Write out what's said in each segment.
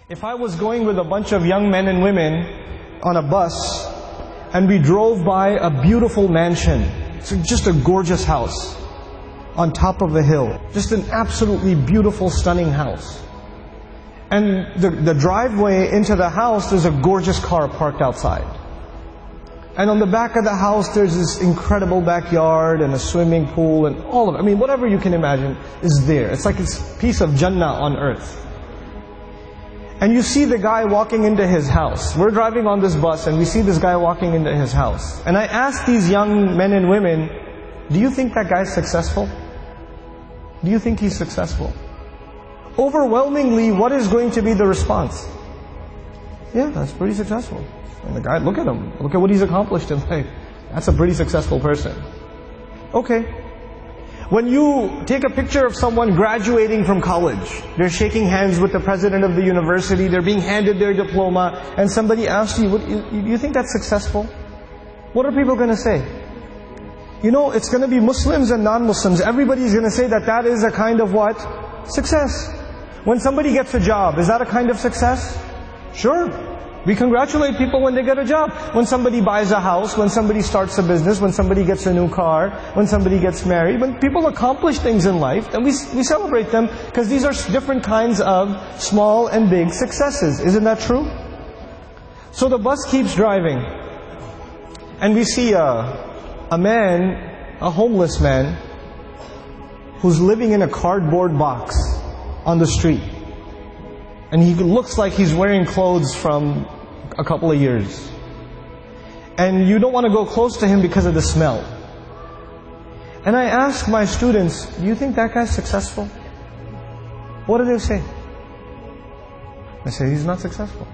If I was going with a bunch of young men and women on a bus and we drove by a beautiful mansion, it's just a gorgeous house on top of a hill, just an absolutely beautiful, stunning house. And the driveway into the house, there's a gorgeous car parked outside. And on the back of the house, there's this incredible backyard and a swimming pool and all of it. I mean, whatever you can imagine is there. It's like it's a piece of Jannah on earth. And you see the guy walking into his house. We're driving on this bus and we see this guy walking into his house. And I asked these young men and women, do you think that guy's successful? Do you think he's successful? Overwhelmingly, what is going to be the response? Yeah, that's pretty successful. And the guy, look at him. Look at what he's accomplished in life. That's a pretty successful person. Okay. When you take a picture of someone graduating from college, they're shaking hands with the president of the university, they're being handed their diploma, and somebody asks you, do you think that's successful? What are people going to say? You know, it's going to be Muslims and non-Muslims. Everybody's going to say that that is a kind of what? Success. When somebody gets a job, is that a kind of success? Sure. We congratulate people when they get a job. When somebody buys a house, when somebody starts a business, when somebody gets a new car, when somebody gets married, when people accomplish things in life, then we celebrate them because these are different kinds of small and big successes. Isn't that true? So the bus keeps driving and we see a man, a homeless man, who's living in a cardboard box on the street. And he looks like he's wearing clothes from a couple of years. And you don't want to go close to him because of the smell. And I ask my students, do you think that guy's successful? What do they say? I say, he's not successful.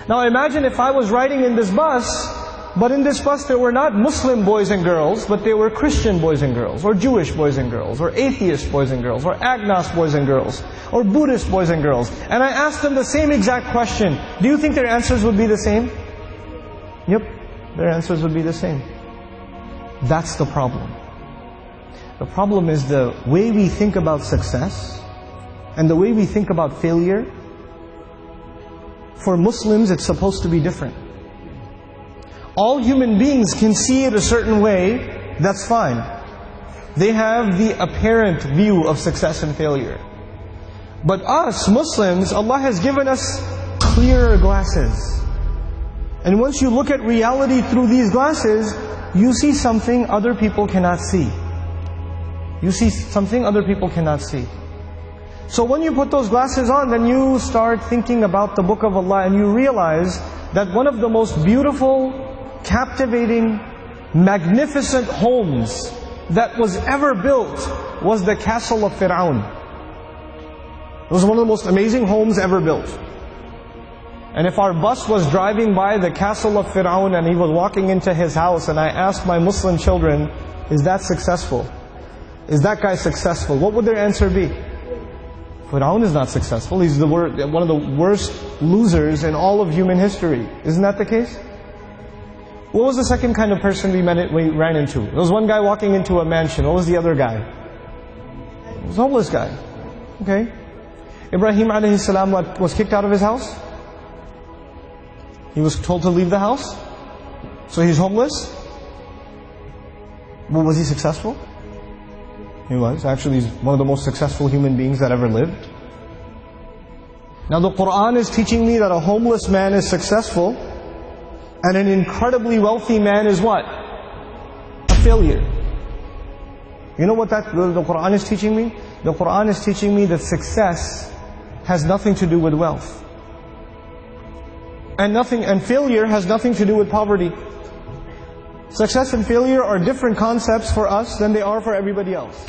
Now imagine if I was riding in this bus, but in this bus there were not Muslim boys and girls, but they were Christian boys and girls, or Jewish boys and girls, or atheist boys and girls, or agnost boys and girls, or Buddhist boys and girls. And I asked them the same exact question. Do you think their answers would be the same? Yep, their answers would be the same. That's the problem. The problem is the way we think about success and the way we think about failure. For Muslims, it's supposed to be different. All human beings can see it a certain way, that's fine. They have the apparent view of success and failure. But us, Muslims, Allah has given us clearer glasses. And once you look at reality through these glasses, you see something other people cannot see. You see something other people cannot see. So when you put those glasses on, then you start thinking about the Book of Allah and you realize that one of the most beautiful, captivating, magnificent homes that was ever built was the castle of Fir'aun. It was one of the most amazing homes ever built. And if our bus was driving by the castle of Fir'aun and he was walking into his house and I asked my Muslim children, is that successful? Is that guy successful? What would their answer be? Fir'aun is not successful. He's one of the worst losers in all of human history. Isn't that the case? What was the second kind of person we ran into? There was one guy walking into a mansion. What was the other guy? It was a homeless guy. Okay. Ibrahim alayhi salam was kicked out of his house. He was told to leave the house. So he's homeless. Well, was he successful? He was. Actually, he's one of the most successful human beings that ever lived. Now the Qur'an is teaching me that a homeless man is successful and an incredibly wealthy man is what? A failure. You know what the Qur'an is teaching me? The Qur'an is teaching me that success has nothing to do with wealth. And failure has nothing to do with poverty. Success and failure are different concepts for us than they are for everybody else.